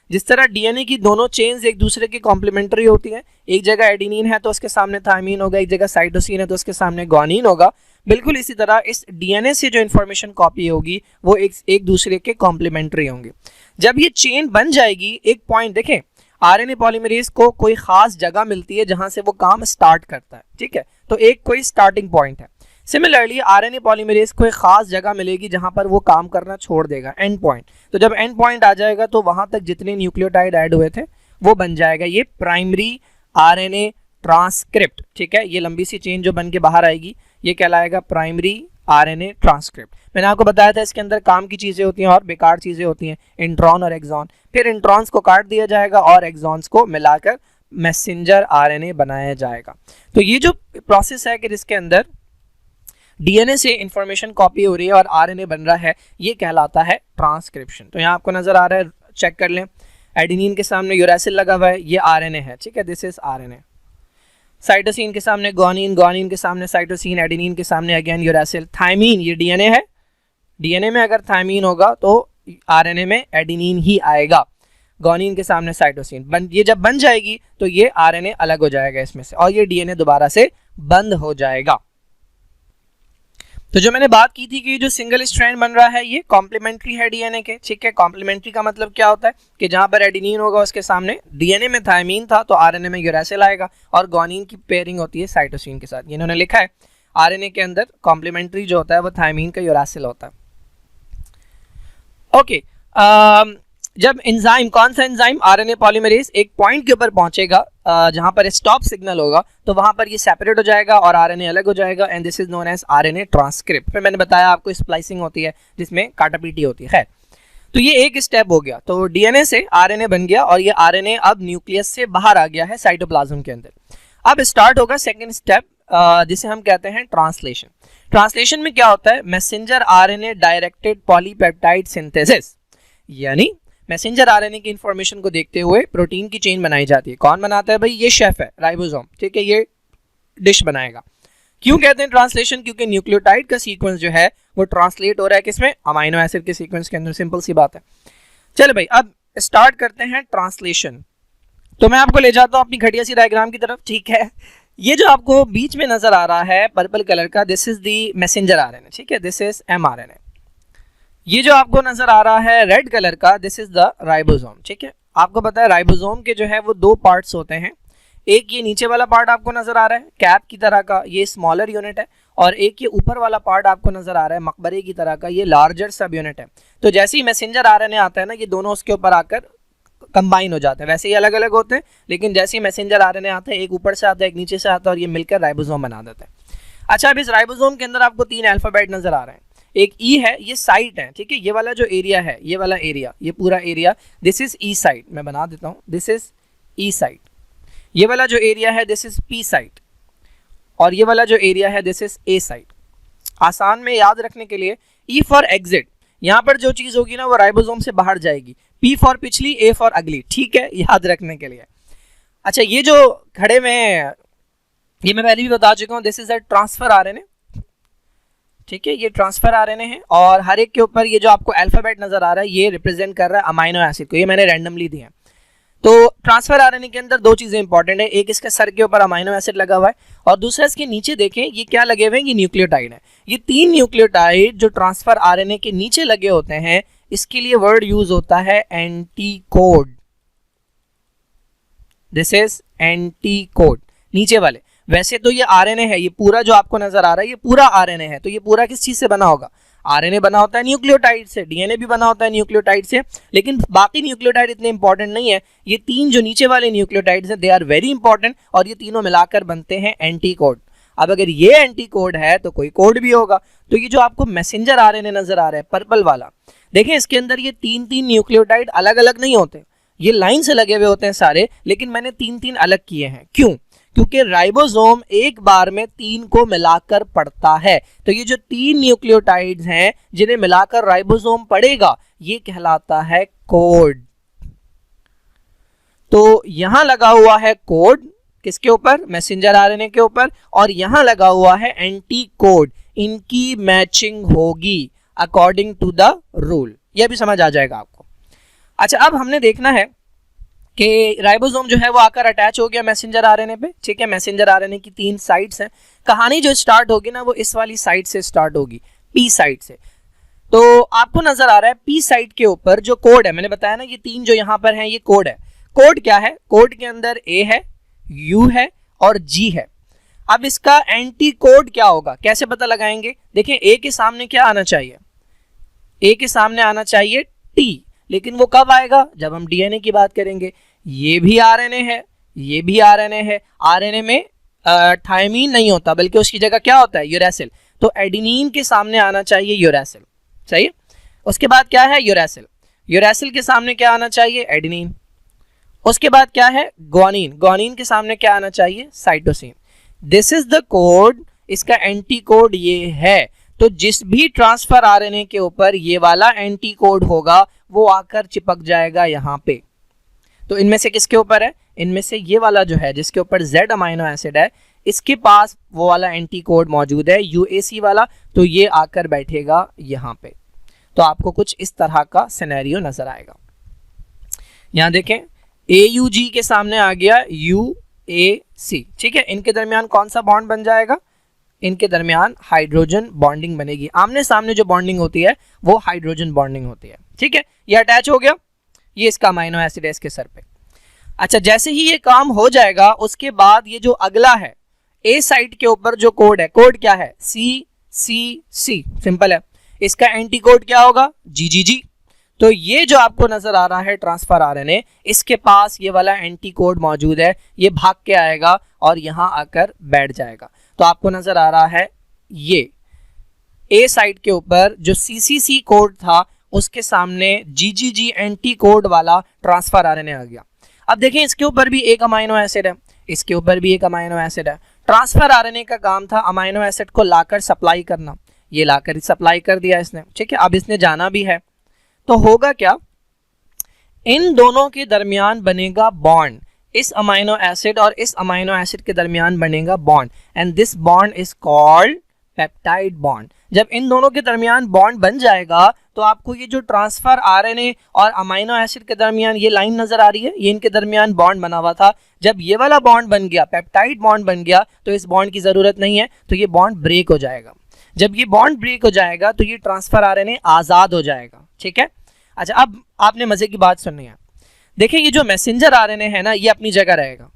जिस तरह डीएनए की दोनों चेन्स एक दूसरे की कॉम्प्लीमेंट्री होती हैं, एक जगह एडेनिन है तो उसके सामने थायमीन होगा, एक जगह साइटोसिन है तो उसके सामने गुआनिन होगा, बिल्कुल इसी तरह इस डीएनए से जो इन्फॉर्मेशन कॉपी होगी वो एक दूसरे के कॉम्प्लीमेंट्री होंगे। जब ये चेन बन जाएगी, एक पॉइंट देखें, आरएनए पॉलीमरेज को कोई खास जगह मिलती है जहां से वो काम स्टार्ट करता है, ठीक है, तो एक कोई स्टार्टिंग पॉइंट है। सिमिलरली आरएनए पॉलीमरेज को एक खास जगह मिलेगी जहां पर वो काम करना छोड़ देगा, एंड पॉइंट। तो जब एंड पॉइंट आ जाएगा तो वहां तक जितने न्यूक्लियोटाइड ऐड हुए थे वो बन जाएगा ये प्राइमरी आरएनए ट्रांसक्रिप्ट, ठीक है। ये लंबी सी चेन जो बन के बाहर आएगी ये कहलाएगा प्राइमरी आरएनए ट्रांसक्रिप्ट। मैंने आपको बताया था इसके अंदर काम की चीजें होती हैं और बेकार चीजें होती हैं, इंट्रॉन और एक्सॉन। फिर इंट्रॉन्स को काट दिया जाएगा और एक्सॉन्स को मिलाकर मैसेंजर आरएनए बनाया जाएगा। तो ये जो प्रोसेस है कि जिसके अंदर डीएनए से इंफॉर्मेशन कॉपी हो रही है और आरएनए बन रहा है, ये कहलाता है ट्रांसक्रिप्शन। तो यहाँ आपको नजर आ रहा है, चेक कर लें, एडेनिन के सामने यूरासिल लगा हुआ है, ये आरएनए है, ठीक है, दिस इज आरएनए। साइटोसिन के सामने ग्वानिन, ग्वानिन के सामने साइटोसिन, एडेनिन के सामने अगेन यूरासिल। थायमीन ये डीएनए है, डीएनए में अगर थायमीन होगा तो आरएनए में एडेनिन ही आएगा। ग्वानिन के सामने साइटोसिन, ये जब बन जाएगी तो ये आरएनए अलग हो जाएगा इसमें से और ये डीएनए दोबारा से बंद हो जाएगा। तो जो मैंने बात की थी कि जो सिंगल स्ट्रैंड बन रहा है ये कॉम्प्लीमेंट्री है डीएनए के, ठीक है। कॉम्प्लीमेंट्री का मतलब क्या होता है कि जहां पर एडेनिन होगा उसके सामने डीएनए में थायमीन था तो आरएनए में यूरासिल आएगा और ग्वानिन की पेयरिंग होती है साइटोसिन के साथ। इन्होंने लिखा है आरएनए के अंदर कॉम्प्लीमेंट्री जो होता है वो थायमीन का यूरासिल होता है। ओके, जब एंजाइम, कौन सा एंजाइम, आरएनए पॉलीमरेज एक पॉइंट के ऊपर पहुंचेगा जहां पर स्टॉप सिग्नल होगा तो वहां पर ये सेपरेट हो जाएगा और आरएनए अलग हो जाएगा and this is known as RNA transcript. फिर मैंने बताया आपको स्प्लाइसिंग होती है जिसमें काटापीटी होती है। खैर, तो ये एक स्टेप हो गया, तो डीएनए से आरएनए बन गया और ये आरएनए अब न्यूक्लियस से बाहर आ गया है साइटोप्लाज्म के अंदर। अब स्टार्ट होगा सेकेंड स्टेप जिसे हम कहते हैं ट्रांसलेशन। ट्रांसलेशन में क्या होता है, messenger RNA directed polypeptide synthesis, यानी मैसेंजर आरएनए की इंफॉर्मेशन को देखते हुए प्रोटीन की चेन बनाई जाती है। कौन बनाता है भाई, ये शेफ है राइबोसोम, ठीक है, ये डिश बनाएगा। क्यों कहते हैं ट्रांसलेशन, क्योंकि न्यूक्लियोटाइड का सीक्वेंस जो है वो ट्रांसलेट हो रहा है किसमें, अमाइनो एसिड के सीक्वेंस के अंदर। सिंपल सी बात है। चलो भाई अब स्टार्ट करते हैं ट्रांसलेशन। तो मैं आपको ले जाता हूँ अपनी घटिया सी डायग्राम की तरफ, ठीक है। ये जो आपको बीच में नजर आ रहा है पर्पल कलर का, this is the messenger RNA, ठीक है, दिस इज एमआरएनए। ये जो आपको नजर आ रहा है रेड कलर का, दिस इज द राइबोसोम, ठीक है। आपको पता है राइबोसोम के जो है वो दो पार्ट्स होते हैं, एक ये नीचे वाला पार्ट आपको नजर आ रहा है कैप की तरह का, ये स्मॉलर यूनिट है, और एक ये ऊपर वाला पार्ट आपको नजर आ रहा है मकबरे की तरह का, ये लार्जर सब यूनिट है। तो जैसे ही मैसेंजर आरएनए आता है ना, ये दोनों उसके ऊपर आकर कंबाइन हो जाते हैं। वैसे ही अलग अलग होते हैं लेकिन जैसे ही मैसेंजर आरएनए आता है, एक ऊपर से आता है एक नीचे से आता है और ये मिलकर राइबोसोम बना देते हैं। अच्छा, अब इस राइबोसोम के अंदर आपको 3 अल्फाबेट नजर आ रहे हैं। एक ई है, ये साइट है, ठीक है, ये वाला जो एरिया है, ये वाला एरिया, ये पूरा area, this is E site. मैं बना देता हूँ, दिस इज ई साइट। ये वाला जो एरिया है दिस इज पी साइट और ये वाला जो एरिया है दिस इज ए साइट। आसान में याद रखने के लिए ई फॉर एग्जिट, यहाँ पर जो चीज होगी ना वो राइबोसोम से बाहर जाएगी। पी फॉर पिछली, ए फॉर अगली, ठीक है, याद रखने के लिए। अच्छा, ये जो खड़े में, ये मैं पहले भी बता चुका हूँ, this is a transfer RNA, ठीक है, ये ट्रांसफर आरएनए है और हर एक के ऊपर ये जो आपको अल्फाबेट नजर आ रहा है ये रिप्रेजेंट कर रहा है अमाइनो एसिड को, ये मैंने रैंडमली दिए हैं। तो ट्रांसफर आरएनए के अंदर 2 चीजें इंपॉर्टेंट है, एक इसके सर के ऊपर अमाइनो एसिड लगा हुआ है और दूसरा इसके नीचे देखें ये क्या लगे हुए हैं, ये न्यूक्लियोटाइड है। ये 3 न्यूक्लियोटाइड जो ट्रांसफर आरएनए के नीचे लगे होते हैं, इसके लिए वर्ड यूज होता है एंटीकोड। दिस इज एंटीकोड, नीचे वाले। वैसे तो ये आरएनए है, ये पूरा जो आपको नजर आ रहा है ये पूरा आरएनए है, तो ये पूरा किस चीज से बना होगा, आरएनए बना होता है न्यूक्लियोटाइड से, डीएनए भी बना होता है न्यूक्लियोटाइड से, लेकिन बाकी न्यूक्लियोटाइड इतने इंपॉर्टेंट नहीं है। ये 3 जो नीचे वाले न्यूक्लियोटाइड्स हैं दे आर वेरी इंपॉर्टेंट और ये तीनों मिलाकर बनते हैं एंटीकोड। अब अगर ये एंटीकोड है तो कोई कोड भी होगा। तो ये जो आपको मैसेंजर आरएनए नजर आ रहा है पर्पल वाला, देखें इसके अंदर ये 3 न्यूक्लियोटाइड अलग अलग नहीं होते, ये लाइन से लगे हुए होते हैं सारे, लेकिन मैंने 3 अलग किए हैं। क्यों, क्योंकि राइबोसोम एक बार में 3 को मिलाकर पढ़ता है। तो ये जो 3 न्यूक्लियोटाइड्स हैं जिन्हें मिलाकर राइबोसोम पढ़ेगा ये कहलाता है कोड। तो यहां लगा हुआ है कोड किसके ऊपर, मैसेंजर आरएनए के ऊपर, और यहां लगा हुआ है एंटी कोड। इनकी मैचिंग होगी अकॉर्डिंग टू द रूल, यह भी समझ आ जाएगा आपको। अच्छा, अब हमने देखना है कि राइबोसोम जो है वो आकर अटैच हो गया मैसेंजर आरएनए पे, ठीक है। मैसेंजर आरएनए की 3 साइट्स हैं। कहानी जो स्टार्ट होगी ना वो इस वाली साइट से स्टार्ट होगी, पी साइट से। तो आपको नजर आ रहा है पी साइट के ऊपर जो कोड है, मैंने बताया ना ये 3 जो यहाँ पर हैं ये कोड है। कोड क्या है, कोड के अंदर ए है, यू है और जी है। अब इसका एंटी कोड क्या होगा, कैसे पता लगाएंगे, देखें ए के सामने क्या आना चाहिए, ए के सामने आना चाहिए टी, लेकिन वो कब आएगा, जब हम डीएनए की बात करेंगे। ये भी आरएनए है, ये भी आरएनए है। आरएनए में थायमीन नहीं होता बल्कि उसकी जगह क्या होता है, यूरासिल। तो एडेनिन के सामने आना चाहिए यूरासिल, सही है। उसके बाद क्या है, यूरासिल। यूरासिल के सामने क्या आना चाहिए, एडेनिन। उसके बाद क्या है, ग्वानिन। ग्वानिन के सामने क्या आना चाहिए, cytosine. This is the code, इसका एंटी कोड ये है। तो जिस भी ट्रांसफर आरएनए के ऊपर ये वाला एंटी कोड होगा वो आकर चिपक जाएगा यहाँ पे। तो इनमें से किसके ऊपर है, इनमें से ये वाला जो है जिसके ऊपर Z अमाइनो एसिड है, इसके पास वो वाला एंटी कोड मौजूद है UAC वाला, तो ये आकर बैठेगा यहाँ पे। तो आपको कुछ इस तरह का सिनेरियो नजर आएगा। यहाँ देखें AUG के सामने आ गया UAC, ठीक है। इनके दरमियान कौन सा बॉन्ड बन जाएगा, इनके दरमियान हाइड्रोजन बॉन्डिंग बनेगी। आमने सामने जो बॉन्डिंग होती है वो हाइड्रोजन बॉन्डिंग होती है, ठीक है। ये अटैच हो गया, ये इसका अमाइनो एसिड है इसके सर पे। अच्छा, जैसे ही ये काम हो जाएगा उसके बाद ये जो अगला है ए साइड के ऊपर जो कोड है, कोड क्या है CCC, सिंपल है। इसका एंटी कोड क्या होगा GGG। तो ये जो आपको नजर आ रहा है ट्रांसफर आरएनए, इसके पास ये वाला एंटी कोड मौजूद है, ये भाग के आएगा और यहां आकर बैठ जाएगा। तो आपको नजर आ रहा है ये ए साइड के ऊपर जो CCC कोड था उसके सामने GGG एंटी कोड वाला ट्रांसफर आरएनए आ गया। अब देखें इसके ऊपर भी एक अमाइनो एसिड है, इसके ऊपर भी एक अमाइनो एसिड है। ट्रांसफर आरएनए का काम था अमाइनो एसिड को लाकर सप्लाई करना, ये लाकर सप्लाई कर दिया इसने, ठीक है। अब इसने जाना भी है, तो होगा क्या, इन दोनों के दरमियान बनेगा बॉन्ड, इस अमाइनो एसिड और इस अमाइनो एसिड के दरमियान बनेगा bond, and this bond is called peptide bond. जब इन दोनों के दरमियान बॉन्ड बन जाएगा तो आपको ये जो ट्रांसफर आरएनए और अमाइनो एसिड के दरमियान ये लाइन नजर आ रही है, ये इनके दरमियान बॉन्ड बना हुआ था। जब ये वाला बॉन्ड बन गया, पेप्टाइड बॉन्ड बन गया, तो इस बॉन्ड की जरूरत नहीं है, तो ये बॉन्ड ब्रेक हो जाएगा। जब ये बॉन्ड ब्रेक हो जाएगा तो ये ट्रांसफर आरएनए आजाद हो जाएगा, ठीक है। अच्छा, अब आपने मजे की बात सुननी है। देखिए ये जो मैसेंजर आरएनए है ना, ये अपनी जगह रहेगा,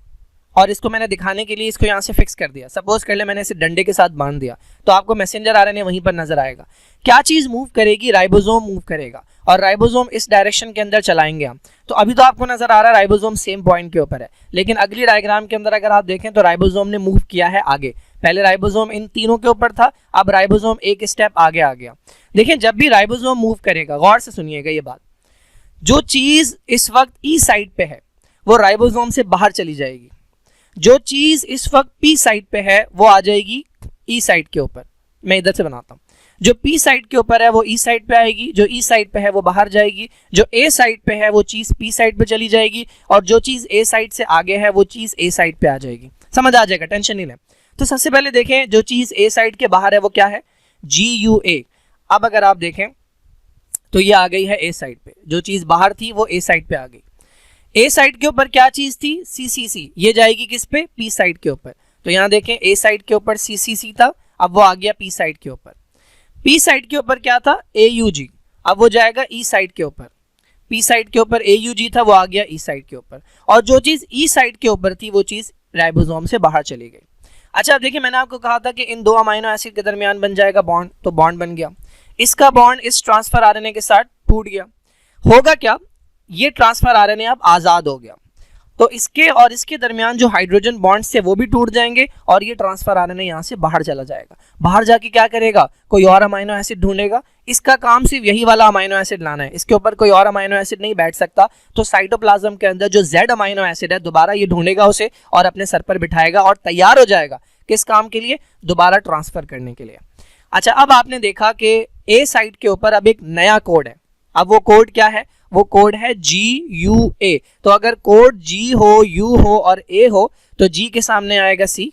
और इसको मैंने दिखाने के लिए इसको यहाँ से फिक्स कर दिया। सपोज कर ले मैंने इसे डंडे के साथ बांध दिया, तो आपको मैसेंजर आरएनए वहीं पर नजर आएगा। क्या चीज मूव करेगी, राइबोसोम मूव करेगा, और राइबोसोम इस डायरेक्शन के अंदर चलाएंगे हम। तो अभी तो आपको नजर आ रहा है राइबोसोम सेम पॉइंट के ऊपर है, लेकिन अगली डायग्राम के अंदर अगर आप देखें तो राइबोसोम ने मूव किया है आगे। पहले राइबोसोम इन तीनों के ऊपर था, अब राइबोसोम एक स्टेप आगे आ गया। देखिए जब भी राइबोसोम मूव करेगा, गौर से सुनिएगा ये बात, जो चीज इस वक्त ई साइड पे है वो राइबोसोम से बाहर चली जाएगी, जो चीज इस वक्त पी साइड पे है वो आ जाएगी ई साइड के ऊपर। मैं इधर से बनाता हूं, जो पी साइड के ऊपर है वो ई साइड पे आएगी, जो ई साइड पे है वो बाहर जाएगी, जो ए साइड पे है वो चीज पी साइड पे चली जाएगी, और जो चीज ए साइड से आगे है वो चीज ए साइड पे आ जाएगी। समझ आ जाएगा, टेंशन नहीं ले। तो सबसे पहले देखें जो चीज ए साइड के बाहर है वो क्या है, GUA। अब अगर आप देखें तो ये आ गई है ए साइड पे, जो चीज बाहर थी वो ए साइड पे आ गई। ए साइड के ऊपर क्या चीज थी, CCC, ये जाएगी किस पे, पी साइड के ऊपर। तो यहाँ देखें ए साइड के ऊपर CCC था, अब वो आ गया पी साइड के ऊपर। पी साइड के ऊपर क्या था, AUG, अब वो जाएगा ई साइड के ऊपर। पी साइड के ऊपर AUG था, वो आ गया ई साइड के ऊपर, और जो चीज ई साइड के ऊपर थी वो चीज राइबोसोम से बाहर चली गई। अच्छा देखिए मैंने आपको कहा था कि इन दो अमाइनो एसिड के दरमियान बन जाएगा बॉन्ड, तो बॉन्ड बन गया। इसका बॉन्ड इस ट्रांसफर आरएनए के साथ टूट गया। होगा क्या, ये ट्रांसफर आरएनए अब आजाद हो गया, तो इसके और इसके दरमियान जो हाइड्रोजन बॉन्ड्स थे वो भी टूट जाएंगे, और ये ट्रांसफर आरएनए यहाँ से बाहर चला जाएगा। बाहर जाके क्या करेगा, कोई और अमाइनो एसिड ढूंढेगा। इसका काम सिर्फ यही वाला अमाइनो एसिड लाना है, इसके ऊपर कोई और अमाइनो एसिड नहीं बैठ सकता। तो साइटोप्लाज्म के अंदर जो Z अमाइनो एसिड है, दोबारा ये ढूंढेगा उसे और अपने सर पर बिठाएगा, और तैयार हो जाएगा किस काम के लिए, दोबारा ट्रांसफर करने के लिए। अच्छा, अब आपने देखा कि ए साइड के ऊपर अब एक नया कोड है। अब वो कोड क्या है, वो कोड है GUA। तो अगर कोड G हो, U हो और A हो, तो G के सामने आएगा C,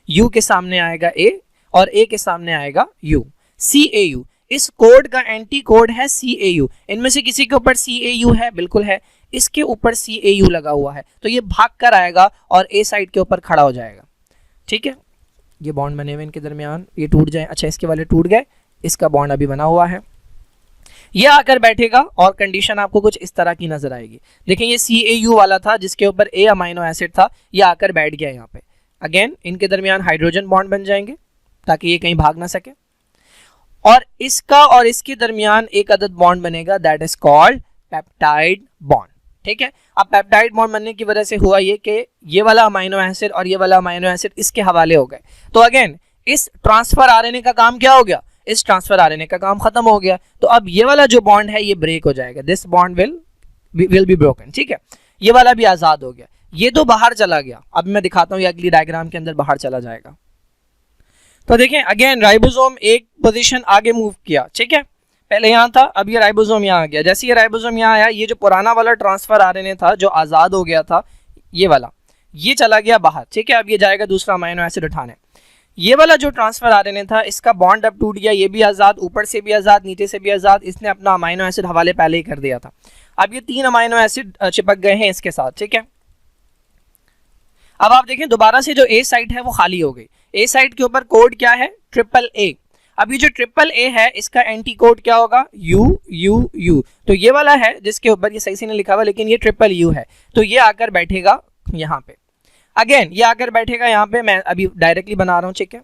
U के सामने आएगा A, और A के सामने आएगा U, CAU। इस कोड का एंटी कोड है CAU। इनमें से किसी के ऊपर CAU है, बिल्कुल है, इसके ऊपर CAU लगा हुआ है, तो ये भाग कर आएगा और A साइड के ऊपर खड़ा हो जाएगा। ठीक है, ये बॉन्ड बने हुए इनके दरमियान, ये टूट जाए। अच्छा, इसके वाले टूट गए, इसका बॉन्ड अभी बना हुआ है, ये आकर बैठेगा, और कंडीशन आपको कुछ इस तरह की नजर आएगी। देखें ये CAU वाला था जिसके ऊपर A अमाइनो एसिड था, ये आकर बैठ गया यहाँ पे। अगेन इनके दरमियान हाइड्रोजन बॉन्ड बन जाएंगे ताकि ये कहीं भाग ना सके, और इसका और इसके दरमियान एक अदद बॉन्ड बनेगा, that is called peptide bond. ठीक है, अब पेप्टाइड बॉन्ड बनने की वजह से हुआ ये कि ये वाला अमाइनो एसिड और ये वाला अमाइनो एसिड इसके हवाले हो गए। तो अगेन इस ट्रांसफर आरएनए का काम क्या हो गया, इस ट्रांसफर आरएनए का काम खत्म हो गया। तो अब ये वाला जो बॉन्ड है ये ब्रेक हो जाएगा, this bond will be broken. ठीक है, ये वाला भी आजाद हो गया, ये तो बाहर चला गया। अब मैं दिखाता हूँ, ये अगली डायग्राम के अंदर बाहर चला जाएगा। तो देखें अगेन राइबोसोम एक पोजीशन आगे मूव किया। ठीक है, पहले यहाँ था, अब ये राइबोसोम यहाँ आ गया। जैसे ये राइबोसोम यहाँ आया, ये जो पुराना वाला ट्रांसफर आरएनए था जो आज़ाद हो गया था, ये वाला, ये चला गया बाहर, ठीक है। अब ये जाएगा दूसरा अमाइनो एसिड उठाने। ये वाला जो ट्रांसफर आरएनए था, इसका बॉन्ड अब टूट गया, ये भी आज़ाद, ऊपर से भी आज़ाद, नीचे से भी आज़ाद, इसने अपना अमाइनो एसिड हवाले पहले ही कर दिया था। अब ये 3 अमाइनो एसिड चिपक गए हैं इसके साथ, ठीक है। अब आप देखें दोबारा से जो ए साइट है वो खाली हो गई। ए साइट के ऊपर कोड क्या है? AAA। अब ये जो AAA है इसका एंटी कोड क्या होगा? U। तो ये वाला है जिसके ऊपर ये सही से नहीं लिखा हुआ, लेकिन ये UU है, तो ये आकर बैठेगा यहाँ पे। अगेन ये आकर बैठेगा यहाँ पे, मैं अभी डायरेक्टली बना रहा हूँ, ठीक है।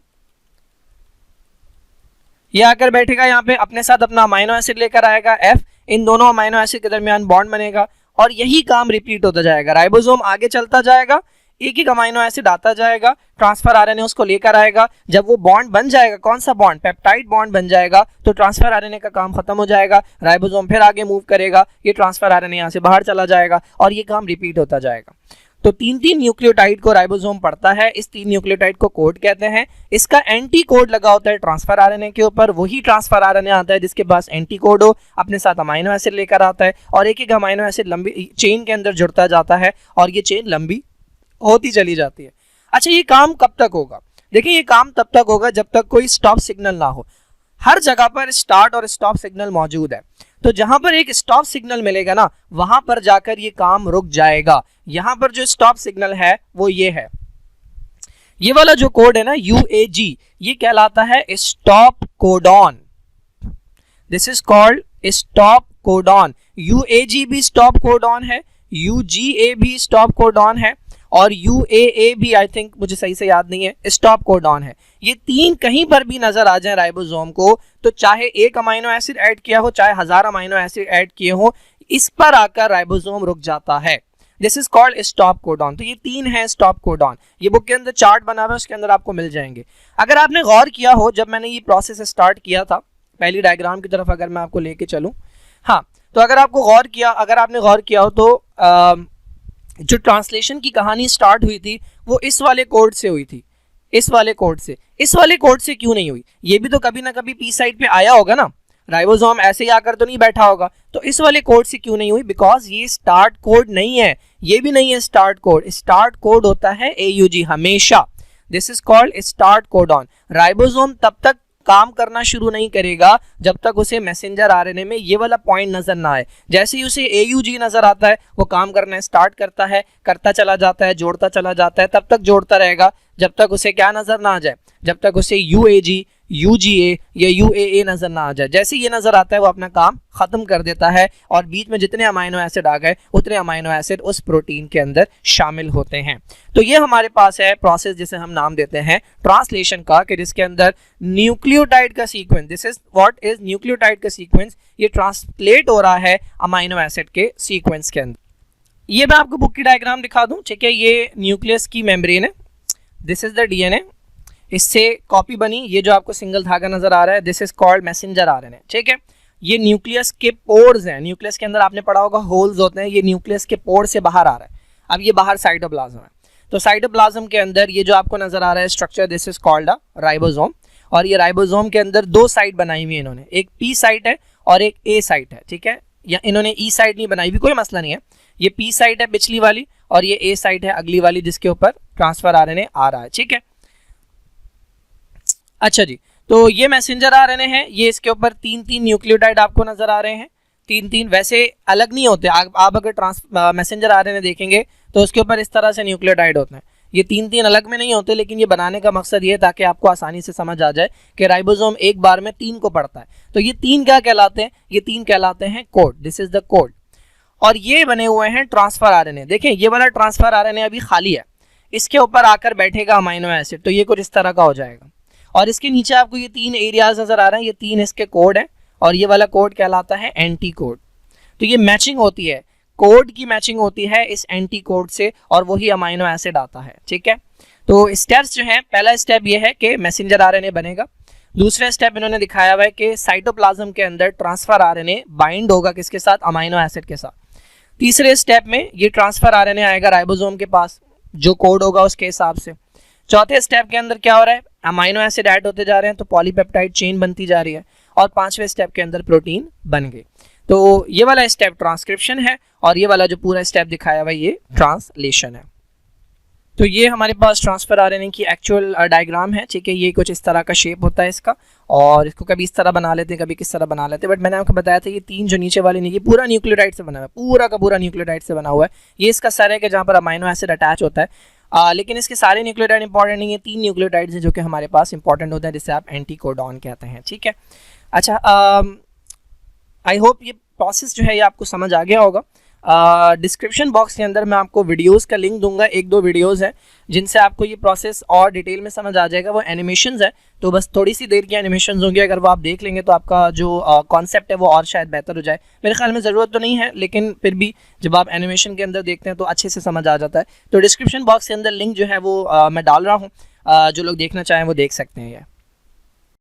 ये आकर बैठेगा यहाँ पे, अपने साथ अपना अमाइनो एसिड लेकर आएगा F, इन दोनों अमाइनो एसिड के दरमियान बॉन्ड बनेगा और यही काम रिपीट होता जाएगा। राइबोसोम आगे चलता जाएगा, एक एक अमाइनो एसिड आता जाएगा, ट्रांसफर आरएनए उसको लेकर आएगा। जब वो बॉन्ड बन जाएगा, कौन सा बॉन्ड? पेप्टाइड बॉन्ड बन जाएगा, तो ट्रांसफर आरएनए का काम खत्म हो जाएगा। राइबोसोम फिर आगे मूव करेगा, ये ट्रांसफर आरएनए यहाँ से बाहर चला जाएगा और ये काम रिपीट होता जाएगा। तो 3 न्यूक्लियोटाइड को राइबोसोम पढ़ता है, इस 3 न्यूक्लियोटाइड को कोड कहते हैं। इसका एंटी कोड लगा होता है ट्रांसफर आरएनए के ऊपर, वही ट्रांसफर आरएनए आता है जिसके पास एंटी कोड हो, अपने साथ अमाइनो एसिड लेकर आता है और एक एक अमाइनो एसिड लंबी चेन के अंदर जुड़ता जाता है और ये चेन लंबी होती चली जाती है। अच्छा, ये काम कब तक होगा? देखिए, ये काम तब तक होगा जब तक कोई स्टॉप सिग्नल ना हो। हर जगह पर स्टार्ट और स्टॉप सिग्नल मौजूद है, तो जहां पर एक स्टॉप सिग्नल मिलेगा ना, वहां पर जाकर ये काम रुक जाएगा। यहां पर जो स्टॉप सिग्नल है वो ये है, ये वाला जो कोड है ना UAG, ये कहलाता है stop codon. This is called stop codon. UAG भी स्टॉप कोडॉन है, UGA भी स्टॉप कोडॉन है और UAA भी, आई थिंक मुझे सही से याद नहीं है, स्टॉप कोडॉन है। ये 3 कहीं पर भी नजर आ जाए राइबोसोम को, तो चाहे एक अमाइनो एसिड ऐड किया हो, चाहे 1000 अमाइनो एसिड ऐड किए हो, इस पर आकर राइबोसोम रुक जाता है। This is called stop codon. तो ये 3 है स्टॉप कोडॉन। ये बुक के अंदर चार्ट बना हुआ है, उसके अंदर आपको मिल जाएंगे। अगर आपने गौर किया हो, जब मैंने ये प्रोसेस स्टार्ट किया था, पहली डायग्राम की तरफ अगर मैं आपको लेके चलूं, हाँ, तो अगर आपने गौर किया हो तो जो ट्रांसलेशन की कहानी स्टार्ट हुई थी वो इस वाले कोड से हुई थी, इस वाले कोड से क्यों नहीं हुई? ये भी तो कभी ना कभी पी साइड पे आया होगा ना, राइबोसोम ऐसे ही आकर तो नहीं बैठा होगा, तो इस वाले कोड से क्यों नहीं हुई? बिकॉज ये स्टार्ट कोड नहीं है, ये भी नहीं है स्टार्ट कोड। स्टार्ट कोड होता है AUG हमेशा। This is called start codon. Ribosome तब तक काम करना शुरू नहीं करेगा जब तक उसे मैसेंजर आरएनए में ये वाला पॉइंट नजर ना आए। जैसे ही उसे AUG नजर आता है, वो काम करना स्टार्ट करता है, करता चला जाता है, जोड़ता चला जाता है, तब तक जोड़ता रहेगा जब तक उसे क्या नजर ना आ जाए, जब तक उसे UAG, UGA या UAA नजर ना आ जाए। जैसे ये नजर आता है वो अपना काम खत्म कर देता है और बीच में जितने अमाइनो एसिड आ गए उतने अमाइनो एसिड उस प्रोटीन के अंदर शामिल होते हैं। तो ये हमारे पास है प्रोसेस जिसे हम नाम देते हैं ट्रांसलेशन का, कि जिसके अंदर न्यूक्लियोटाइड का sequence, this is what is nucleotide का सीक्वेंस, ये ट्रांसलेट हो रहा है अमाइनो एसिड के सीक्वेंस के अंदर। ये मैं आपको बुक की डायग्राम दिखा दूं, ठीक है। ये न्यूक्लियस की मेम्ब्रेन है, दिस इज द DNA, इससे कॉपी बनी। ये जो आपको सिंगल धागा नजर आ रहा है, this is called messenger RNA, ठीक है। ये न्यूक्लियस के पोर्स हैं, न्यूक्लियस के अंदर आपने पढ़ा होगा होल्स होते हैं, ये न्यूक्लियस के पोर से बाहर आ रहा है। अब ये बाहर साइटोप्लाज्म है, तो साइटोप्लाज्म के अंदर ये जो आपको नजर आ रहा है structure, this is called a ribosome. और ये राइबोसोम के अंदर 2 साइट बनाई हुई है इन्होंने, एक P साइट है और एक A साइट है, ठीक है। या इन्होंने E साइट नहीं बनाई हुई, कोई मसला नहीं है। ये P साइट है पिछली वाली और ये A साइट है अगली वाली, जिसके ऊपर ट्रांसफर आरएनए आ रहा है, ठीक है। अच्छा जी, तो ये मैसेंजर आरएनए है, ये इसके ऊपर 3 न्यूक्लियोटाइड आपको नजर आ रहे हैं, 3 वैसे अलग नहीं होते। आप अगर मैसेंजर आरएनए देखेंगे तो उसके ऊपर इस तरह से न्यूक्लियोटाइड होते हैं। ये 3 अलग में नहीं होते, लेकिन ये बनाने का मकसद ये है ताकि आपको आसानी से समझ आ जाए कि राइबोसोम एक बार में 3 को पढ़ता है। तो ये 3 क्या कहलाते हैं? ये 3 कहलाते हैं code, this is the code. और ये बने हुए हैं ट्रांसफर आरएनए। देखें, ये वाला ट्रांसफर आरएनए अभी खाली है, इसके ऊपर आकर बैठेगा अमाइनो एसिड, तो ये कुछ इस तरह का हो जाएगा। और इसके नीचे आपको ये 3 एरियाज नजर आ रहे हैं, ये 3 इसके कोड हैं और ये वाला कोड कहलाता है एंटी कोड। तो ये मैचिंग होती है, कोड की मैचिंग होती है इस एंटी कोड से और वही अमाइनो एसिड आता है, ठीक है। तो स्टेप्स जो हैं, पहला स्टेप ये है कि मैसेंजर आरएनए बनेगा। दूसरा स्टेप इन्होंने दिखाया हुआ है कि साइटोप्लाज्म के अंदर ट्रांसफर आरएनए बाइंड होगा किसके साथ? अमाइनो एसिड के साथ। तीसरे स्टेप में ये ट्रांसफर आरएनए आएगा राइबोसोम के पास, जो कोड होगा उसके हिसाब से। चौथे स्टेप के अंदर क्या हो रहा है? अमाइनो एसिड ऐड होते जा रहे हैं, तो पॉलीपेप्टाइड चेन बनती जा रही है। और 5वें स्टेप के अंदर प्रोटीन बन गए। तो ये वाला स्टेप ट्रांसक्रिप्शन है और ये वाला जो पूरा स्टेप दिखाया हुआ ये ट्रांसलेशन है। तो ये हमारे पास ट्रांसफर आरएनए की एक्चुअल डायग्राम है, ठीक है। ये कुछ इस तरह का शेप होता है इसका, और इसको कभी इस तरह बना लेते हैं, कभी किस तरह बना लेते हैं, बट मैंने आपको बताया था ये 3 जो नीचे वाले नहीं, पूरा न्यूक्लियोटाइड से बना हुआ है, पूरा का पूरा न्यूक्लियोटाइड से बना हुआ है। ये इसका सर है कि जहाँ पर अमाइनो एसिड अटैच होता है, लेकिन इसके सारे न्यूक्लियोटाइड इंपॉर्टेंट नहीं है। 3 न्यूक्लियोटाइड्स हैं जो कि हमारे पास इंपॉर्टेंट होते हैं, जिसे आप एंटीकोडॉन कहते हैं, ठीक है। अच्छा, आई होप ये प्रोसेस जो है ये आपको समझ आ गया होगा। डिस्क्रिप्शन बॉक्स के अंदर मैं आपको वीडियोस का लिंक दूंगा, 1-2 वीडियोस हैं जिनसे आपको ये प्रोसेस और डिटेल में समझ आ जाएगा। वो एनिमेशंस है, तो बस थोड़ी सी देर की एनिमेशंस होंगी, अगर वो आप देख लेंगे तो आपका जो कॉन्सेप्ट है वो और शायद बेहतर हो जाए। मेरे ख्याल में ज़रूरत तो नहीं है, लेकिन फिर भी जब आप एनिमेशन के अंदर देखते हैं तो अच्छे से समझ आ जाता है। तो डिस्क्रिप्शन बॉक्स के अंदर लिंक जो है वो मैं डाल रहा हूँ, जो लोग देखना चाहें वो देख सकते हैं।